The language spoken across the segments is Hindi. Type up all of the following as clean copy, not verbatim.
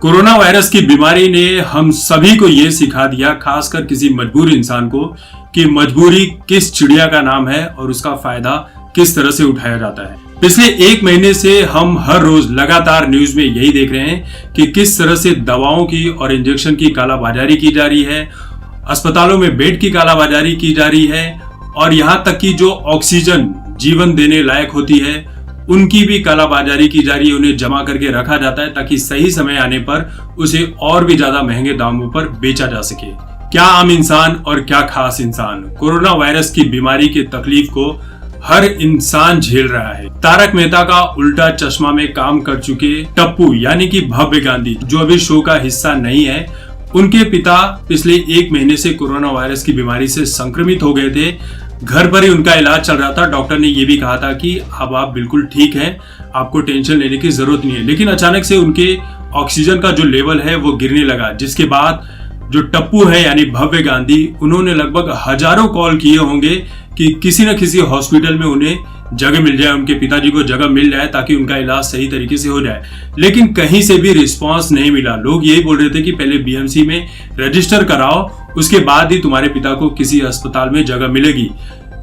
कोरोना वायरस की बीमारी ने हम सभी को ये सिखा दिया, खासकर किसी मजबूर इंसान को, कि मजबूरी किस चिड़िया का नाम है और उसका फायदा किस तरह से उठाया जाता है। पिछले एक महीने से हम हर रोज लगातार न्यूज में यही देख रहे हैं कि किस तरह से दवाओं की और इंजेक्शन की कालाबाजारी की जा रही है, अस्पतालों में बेड की कालाबाजारी की जा रही है और यहाँ तक कि जो ऑक्सीजन जीवन देने लायक होती है उनकी भी कालाबाजारी की जा रही है। उन्हें जमा करके रखा जाता है ताकि सही समय आने पर उसे और भी ज्यादा महंगे दामों पर बेचा जा सके। क्या आम इंसान और क्या खास इंसान, कोरोना वायरस की बीमारी की तकलीफ को हर इंसान झेल रहा है। तारक मेहता का उल्टा चश्मा में काम कर चुके टप्पू यानी कि भव्य गांधी, जो अभी शो का हिस्सा नहीं है, उनके पिता पिछले एक महीने से कोरोना वायरस की बीमारी से संक्रमित हो गए थे। घर पर ही उनका इलाज चल रहा था। डॉक्टर ने ये भी कहा था कि अब आप बिल्कुल ठीक हैं, आपको टेंशन लेने की जरूरत नहीं है। लेकिन अचानक से उनके ऑक्सीजन का जो लेवल है वो गिरने लगा, जिसके बाद जो टप्पू है यानी भव्य गांधी, उन्होंने लगभग हजारों कॉल किए होंगे कि किसी न किसी हॉस्पिटल में उन्हें जगह मिल जाए, उनके पिताजी को जगह मिल जाए ताकि उनका इलाज सही तरीके से हो जाए। लेकिन कहीं से भी रिस्पांस नहीं मिला। लोग यही बोल रहे थे कि पहले बीएमसी में रजिस्टर कराओ, उसके बाद ही तुम्हारे पिता को किसी अस्पताल में जगह मिलेगी।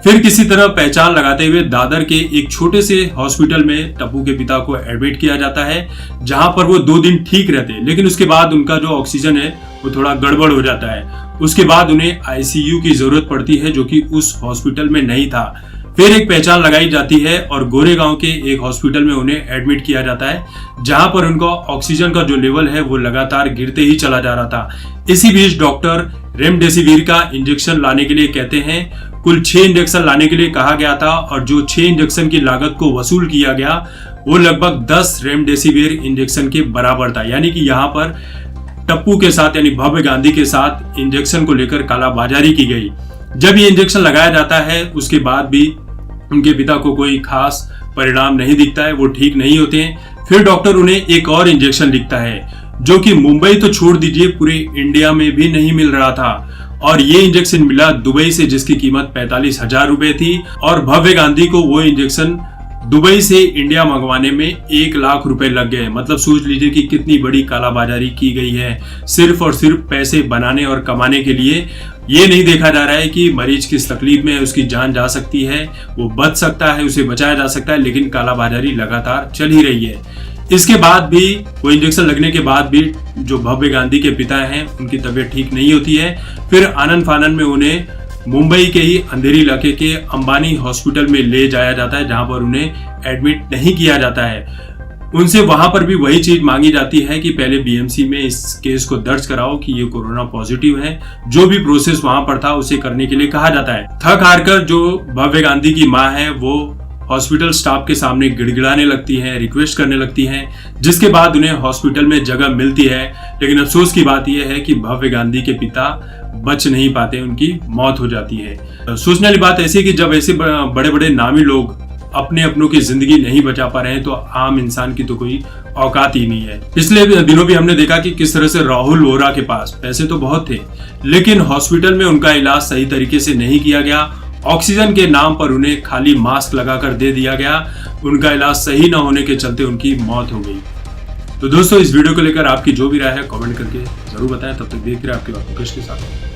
फिर किसी तरह पहचान लगाते हुए दादर के एक छोटे से हॉस्पिटल में टप्पू के पिता को एडमिट किया जाता है, जहां पर वो 2 दिन ठीक रहते हैं। लेकिन उसके बाद उनका जो ऑक्सीजन है वो थोड़ा गड़बड़ हो जाता है। उसके बाद उन्हें आईसीयू की जरूरत पड़ती है, जो कि उस हॉस्पिटल में नहीं था। फिर एक पहचान लगाई जाती है और गोरेगांव के एक हॉस्पिटल में उन्हें एडमिट किया जाता है, जहां पर उनका ऑक्सीजन का जो लेवल है वो लगातार गिरते ही चला जा रहा था। इसी बीच डॉक्टर रेमडेसिविर का इंजेक्शन लाने के लिए कहते हैं। कुल 6 इंजेक्शन लाने के लिए कहा गया था और जो 6 इंजेक्शन की लागत को वसूल किया गया वो लगभग 10 रेमडेसिविर इंजेक्शन के बराबर था। यानी कि यहाँ पर टप्पू के साथ यानी भव्य गांधी के साथ इंजेक्शन को लेकर कालाबाजारी की गई। जब ये इंजेक्शन लगाया जाता है उसके बाद भी उनके पिता को कोई खास परिणाम नहीं दिखता है, वो ठीक नहीं होते हैं। फिर डॉक्टर उन्हें एक और इंजेक्शन लिखता है, जो कि मुंबई तो छोड़ दीजिए पूरे इंडिया में भी नहीं मिल रहा था। और ये इंजेक्शन मिला दुबई से, जिसकी कीमत 45,000 रुपए थी। और भव्य गांधी को वो इंजेक्शन दुबई से इंडिया मंगवाने में 1 लाख रुपए लग गए। मतलब सोच लीजिए कि कितनी बड़ी कालाबाजारी की गई है, सिर्फ और सिर्फ पैसे बनाने और कमाने के लिए। ये नहीं देखा जा रहा है कि मरीज किस तकलीफ में है, उसकी जान जा सकती है, वो बच सकता है, उसे बचाया जा सकता है, लेकिन कालाबाजारी लगातार चल ही रही है। इसके बाद भी, वो इंजेक्शन लगने के बाद भी जो भव्य गांधी के पिता हैं उनकी तबीयत ठीक नहीं होती है। फिर आनन फानन में उन्हें मुंबई के ही अंधेरी इलाके के अंबानी हॉस्पिटल में ले जाया जाता है, जहां पर उन्हें एडमिट नहीं किया जाता है। उनसे वहां पर भी वही चीज मांगी जाती है कि पहले बीएमसी में इस केस को दर्ज कराओ कि ये कोरोना पॉजिटिव है। जो भी प्रोसेस वहां पर था उसे करने के लिए कहा जाता है। थक हार कर जो भव्य गांधी की माँ है वो हॉस्पिटल स्टाफ के सामने गिड़गिड़ाने लगती हैं, रिक्वेस्ट करने लगती हैं, जिसके बाद उन्हें हॉस्पिटल में जगह मिलती है। लेकिन अफसोस की बात यह है कि भव्य गांधी के पिता बच नहीं पाते, उनकी मौत हो जाती है। सोचने वाली बात ऐसी कि जब ऐसे बड़े बड़े नामी लोग अपने अपनों की जिंदगी नहीं बचा पा रहे हैं तो आम इंसान की तो कोई औकात ही नहीं है। पिछले दिनों भी हमने देखा कि किस तरह से राहुल वोरा के पास पैसे तो बहुत थे, लेकिन हॉस्पिटल में उनका इलाज सही तरीके से नहीं किया गया। ऑक्सीजन के नाम पर उन्हें खाली मास्क लगाकर दे दिया गया। उनका इलाज सही न होने के चलते उनकी मौत हो गई। तो दोस्तों, इस वीडियो को लेकर आपकी जो भी राय है कमेंट करके जरूर बताएं। तब तक देखते रहिए आपकी बात मुकेश के साथ।